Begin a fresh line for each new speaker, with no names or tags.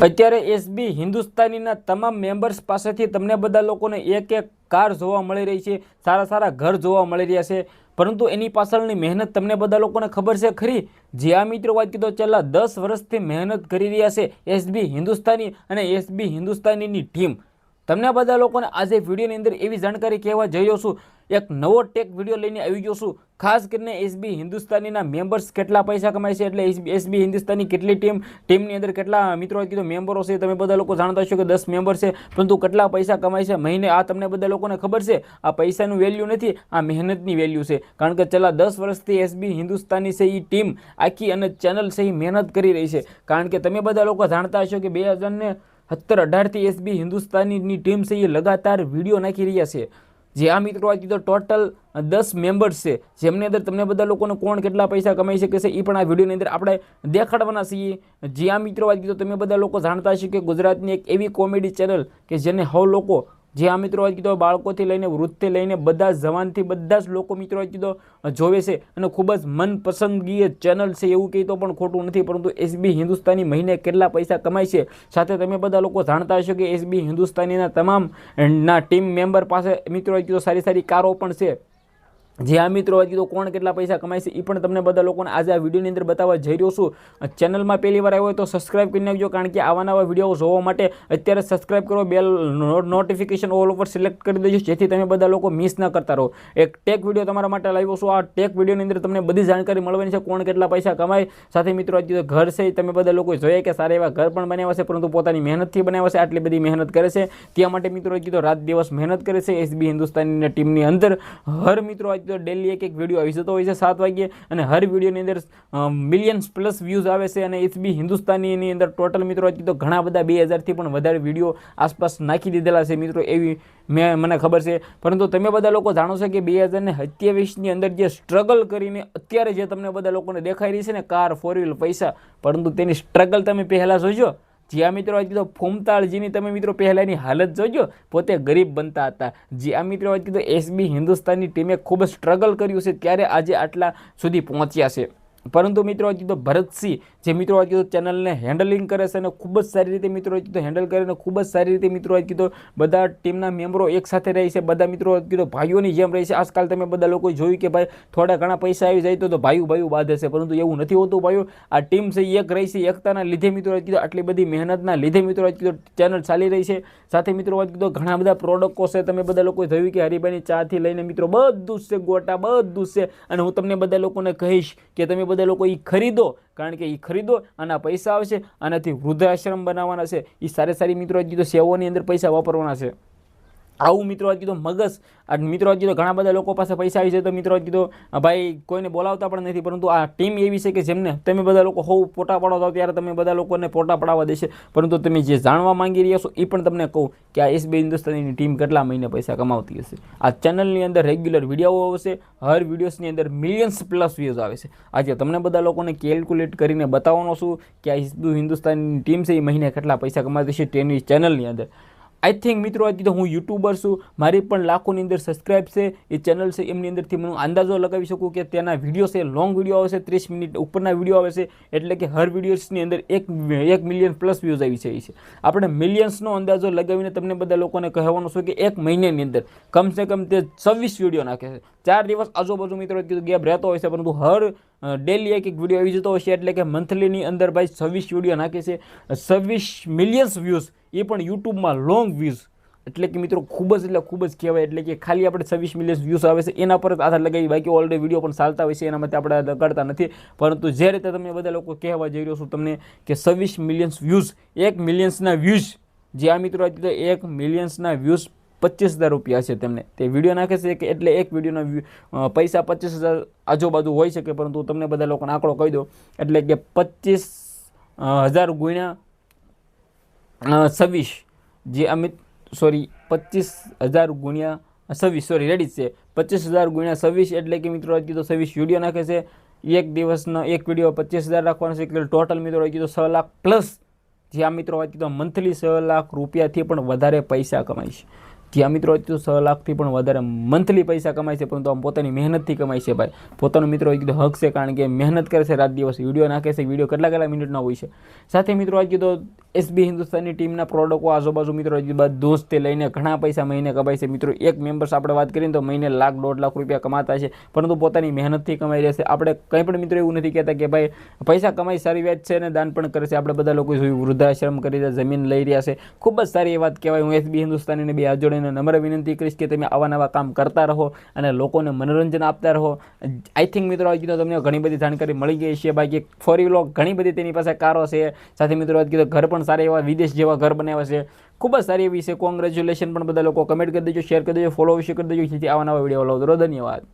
અત્યારે એસબી હિન્દુસ્તાનીના તમામ મેમ્બર્સ પાસેથી તમને બધા લોકોને એક એક કાર જોવા મળી રહી છે, સારા સારા ઘર જોવા મળી રહ્યા છે, પરંતુ એની પાછળની મહેનત તમને બધા લોકોને ખબર છે ખરી? જે આ મિત્રો વાત કીધો છેલ્લા 10 વર્ષથી મહેનત કરી રહ્યા છે એસબી હિન્દુસ્તાની અને એસબી હિન્દુસ્તાનીની ટીમ. તમને બધા લોકોને આજે વિડીયોની અંદર એવી જાણકારી કહેવા જઈ રહ્યો છું, એક નવો ટેક વિડીયો લઈને આવી ગયો છું. ખાસ કરીને એસબી હિન્દુસ્તાનીના મેમ્બર્સ કેટલા પૈસા કમાય છે, એટલે એસબી હિન્દુસ્તાની કેટલી ટીમની અંદર કેટલા મિત્રો કીધું મેમ્બરો છે. તમે બધા લોકો જાણતા છો કે 10 મેમ્બર છે, પરંતુ કેટલા પૈસા કમાય છે મહિને આ તમને બધા લોકોને ખબર છે? આ પૈસાનું વેલ્યુ નથી, આ મહેનતની વેલ્યુ છે. કારણ કે છેલ્લા 10 વર્ષથી એસબી હિન્દુસ્તાની છે એ ટીમ આખી અને ચેનલ છે એ મહેનત કરી રહી છે. કારણ કે તમે બધા લોકો જાણતા હશો કે 2017-18થી એસબી હિન્દુસ્તાનીની ટીમ છે એ લગાતાર વિડીયો નાખી રહ્યા છે. જે આ મિત્રો વાત કીધો ટોટલ 10 મેમ્બર્સ છે, જેમની અંદર તમને બધા લોકોને કોણ કેટલા પૈસા કમાઈ શકે છે એ પણ આ વિડીયોની અંદર આપણે દેખાડવાના છીએ. જે આ મિત્રો વાત કીધો તમે બધા લોકો જાણતા હશો કે ગુજરાતની એક એવી કોમેડી ચેનલ કે જેને હવ લોકો, જે આ મિત્રો વાત કીધો બાળકોથી લઈને વૃદ્ધથી લઈને બધા જવાનથી બધા જ લોકો મિત્રો વાત કીધો જોવે છે અને ખૂબ જ મનપસંદગી ચેનલ છે એવું કહી તો પણ ખોટું નથી. પરંતુ એસબી હિન્દુસ્તાની મહિને કેટલા પૈસા કમાય છે, સાથે તમે બધા લોકો જાણતા હશો કે એસબી હિન્દુસ્તાનીના તમામ ટીમ મેમ્બર પાસે મિત્રો વાત કીધો સારી સારી કારો પણ છે. જે આ મિત્રો વાત કીધો કોણ કેટલા પૈસા કમાય છે એ પણ તમને બધા લોકોને આજે આ વિડીયોની અંદર બતાવવા જઈ રહ્યો છું. ચેનલમાં પહેલી વાર આવ્યો હોય તો સબસ્ક્રાઇબ કરી નાખજો, કારણ કે આવા નવા વિડીયો જોવા માટે અત્યારે સબસ્ક્રાઇબ કરો, બેલ નોટિફિકેશન ઓલ ઉપર સિલેક્ટ કરી દેજો, જેથી તમે બધા લોકો મિસ ન કરતા રહો. એક ટેક વિડીયો તમારા માટે લાવ્યો છું. આ ટેક વિડીયોની અંદર તમને બધી જાણકારી મળવાની છે, કોણ કેટલા પૈસા કમાય. સાથે મિત્રો વાત કીધો ઘર છે તમે બધા લોકો જોઈએ કે સારા એવા ઘર પણ બનાવ્યા છે, પરંતુ પોતાની મહેનતથી બનાવ્યા છે. આટલી બધી મહેનત કરે છે ત્યાં માટે મિત્રો કીધો રાત દિવસ મહેનત કરે છે એસબી હિન્દુસ્તાનીની ટીમની અંદર. હર મિત્રો ડેલી એક વિડીયો આવી જતો હોય છે 7 વાગ્યે, અને હર વિડીયોની અંદર મિલિયન્સ પ્લસ વ્યૂઝ આવે છે. અને એસબી હિન્દુસ્તાનીની અંદર ટોટલ મિત્રો તો ઘણા બધા 2000થી પણ વધારે વિડીયો આસપાસ નાખી દીધેલા છે મિત્રો, એવી મને ખબર છે. પરંતુ તમે બધા લોકો જાણો છો કે 2027ની અંદર જે સ્ટ્રગલ કરીને અત્યારે જે તમને બધા લોકોને દેખાઈ રહી છે ને કાર, 4 વ્હીલ, પૈસા, પરંતુ તેની સ્ટ્રગલ તમે પહેલાં જોજો. જે આ મિત્રો વાત કીધો ફૂમતાળજીની તમે મિત્રો પહેલાંની હાલત જોજો, પોતે ગરીબ બનતા હતા. જે આ મિત્રો વાત કીધો એસબી હિન્દુસ્તાનની ટીમે ખૂબ જ સ્ટ્રગલ કર્યું છે, ત્યારે આજે આટલા સુધી પહોંચ્યા છે. પરંતુ મિત્રો વાત કીધો ભરતસિંહ જે મિત્રો વાત કીધો ચેનલને હેન્ડલિંગ કરે છે અને ખૂબ જ સારી રીતે મિત્રો વાત કીધો હેન્ડલ કરે અને ખૂબ જ સારી રીતે મિત્રો વાત કીધો બધા ટીમના મેમ્બરો એક સાથે રહી છે, બધા મિત્રો વાત કીધો ભાઈઓની જેમ રહી છે. આજકાલ તમે બધા લોકો જોયું કે ભાઈ થોડા ઘણા પૈસા આવી જાય તો ભાઈઓ બાંધે છે, પરંતુ એવું નથી હોતું ભાઈઓ. આ ટીમ છે એક રહી છે, એકતાના લીધે મિત્રો વાત કીધો આટલી બધી મહેનતના લીધે મિત્રો વાત કીધો ચેનલ ચાલી રહી છે. સાથે મિત્રો વાત કીધો ઘણા બધા પ્રોડક્ટો છે, તમે બધા લોકોએ જોયું કે હરિભાઈની ચાથી લઈને મિત્રો બધું જ છે, ગોટા બધું જ છે. અને હું તમને બધા લોકોને કહીશ કે તમે બધા લોકો એ ખરીદો, કારણ કે એ ખરીદો, આના પૈસા આવશે, આનાથી વૃદ્ધાશ્રમ બનાવવાના છે, એ સારી મિત્રો કીધો સેવાઓની અંદર પૈસા વાપરવાના છે. આવું મિત્રો વાત કીધો મગજ આ મિત્રો વાત કીધો ઘણા બધા લોકો પાસે પૈસા આવી જાય તો મિત્રો વાત કીધો ભાઈ કોઈને બોલાવતા પણ નથી, પરંતુ આ ટીમ એવી છે કે જેમને તમે બધા લોકો હોવ ફોટા પાડો ત્યારે તમે બધા લોકોને ફોટા પડાવવા દેશે. પરંતુ તમે જે જાણવા માંગી રહ્યા છો એ પણ તમને કહું કે આ એસબી હિન્દુસ્તાનીની ટીમ કેટલા મહિને પૈસા કમાવતી હશે. આ ચેનલની અંદર રેગ્યુલર વિડીયો આવશે, હર વિડીયોસની અંદર મિલિયન્સ પ્લસ વ્યૂઝ આવે છે. આજે તમને બધા લોકોને કેલ્ક્યુલેટ કરીને બતાવવાનો છું કે આ એસબી હિન્દુસ્તાનીની ટીમ છે એ મહિને કેટલા પૈસા કમાતી છે તેની ચેનલની અંદર. આઈ થિંક મિત્રો વાત કીધો હું યુટ્યુબર છું, મારી પણ લાખોની અંદર સબસ્ક્રાઇબ છે, એ ચેનલ છે, એમની અંદરથી હું અંદાજો લગાવી શકું કે તેના વિડીયો છે, લોંગ વિડીયો આવે છે, 30 મિનિટ ઉપરના વિડીયો આવે છે, એટલે કે હર વિડીયોસની અંદર 1 મિલિયન પ્લસ વ્યૂઝ આવી છે. આપણે મિલિયન્સનો અંદાજો લગાવીને તમને બધા લોકોને કહેવાનું છે કે એક મહિનાની અંદર કમસે કમ તે 26 વિડીયો નાખે છે. 4 દિવસ આજુબાજુ મિત્રો કીધું ગેપ રહેતો હોય છે, પરંતુ હર ડેલી એક વિડીયો આવી જતો હોય છે, એટલે કે મંથલીની અંદર ભાઈ 26 વિડીયો નાખે છે, 26 મિલિયન્સ વ્યૂઝ, એ પણ યુટ્યુબમાં લોંગ વ્યૂઝ. એટલે કે મિત્રો ખૂબ જ કહેવાય. એટલે કે ખાલી આપણે 26 મિલિયન વ્યૂઝ આવે છે એના પર જ આધાર લગાવી, બાકી ઓલરેડી વિડીયો પણ ચાલતા હોય છે એના માટે આપણે કરતા નથી. પરંતુ જે રીતે તમે બધા લોકો કહેવા જઈ રહ્યો છું તમને કે 26 મિલિયન્સ વ્યૂઝ, 1 મિલિયન્સના વ્યૂઝ, જે આ મિત્રો 1 મિલિયન્સના વ્યૂઝ 25,000 રૂપિયા છે તેમને, તે વિડીયો નાખે છે કે એટલે એક વિડીયોના પૈસા 25,000 આજુબાજુ હોઈ શકે. પરંતુ તમને બધા લોકોને આંકડો કહી દો, એટલે કે 25,000 ગુણ્યા 26, જે અમિત 25,000 ગુણ્યા 26 રેડી છે, 25,000 ગુણ્યા 26 એટલે કે મિત્રો કીધો 26 વિડીયો નાખે છે. એક દિવસનો એક વિડીયો 25,000 રાખવાનો છે, એટલે ટોટલ મિત્રો કીધો 6 લાખ પ્લસ. જે આ મિત્રો વાત કીધો મંથલી 6 લાખ રૂપિયાથી પણ વધારે પૈસા કમાય છે. જ્યાં મિત્રો 6 લાખથી પણ વધારે મંથલી પૈસા કમાય છે, પરંતુ આમ પોતાની મહેનતથી કમાય છે ભાઈ. પોતાનો મિત્રો કીધો હક છે, કારણ કે મહેનત કરે છે, રાત દિવસ વિડીયો નાખે છે. વિડીયો કેટલા મિનિટના હોય છે. સાથે મિત્રો કીધો એસબી હિન્દુસ્તાનની ટીમના પ્રોડક્ટો આજુબાજુ મિત્રો બધું જ તે લઈને ઘણા પૈસા મહિને કમાય છે મિત્રો. એક મેમ્બર્સ આપણે વાત કરીએ તો મહિને લાખ 1.5 લાખ રૂપિયા કમાતા છે, પરંતુ પોતાની મહેનતથી કમાઈ રહ્યા છે. આપણે કંઈ પણ મિત્રો એવું નથી કહેતા કે ભાઈ પૈસા કમાઈ સારી વાત છે અને દાન પણ કરે છે. આપણે બધા લોકો જોયું વૃદ્ધાશ્રમ કરી રહ્યા, જમીન લઈ રહ્યા છે, ખૂબ જ સારી વાત કહેવાય. હું એસબી હિન્દુસ્તાનીને બે હાથ જોડીને નમ્ર વિનંતી કરીશ કે તમે આવા નવા કામ કરતા રહો અને લોકોને મનોરંજન આપતા રહો. આઈ થિંક મિત્રો આજે તો તમને ઘણી બધી જાણકારી મળી ગઈ છે. બાકી ફોરી વ્લોગ ઘણી બધી તેની પાસે કારો છે, સાથે મિત્રો વાત કીધું ઘર પણ સારા એવા વિદેશ જેવા ઘર બનાવ્યા છે, ખૂબ જ સારી એવી છે. કોંગ્રેચ્યુલેશન પણ બધા લોકો કમેન્ટ કરી દેજો, શેર કરી દેજો, ફોલો અવશ્ય કરી દેજો, જેથી આવા નવા વિડીયો લાવતો રહો. ધન્યવાદ.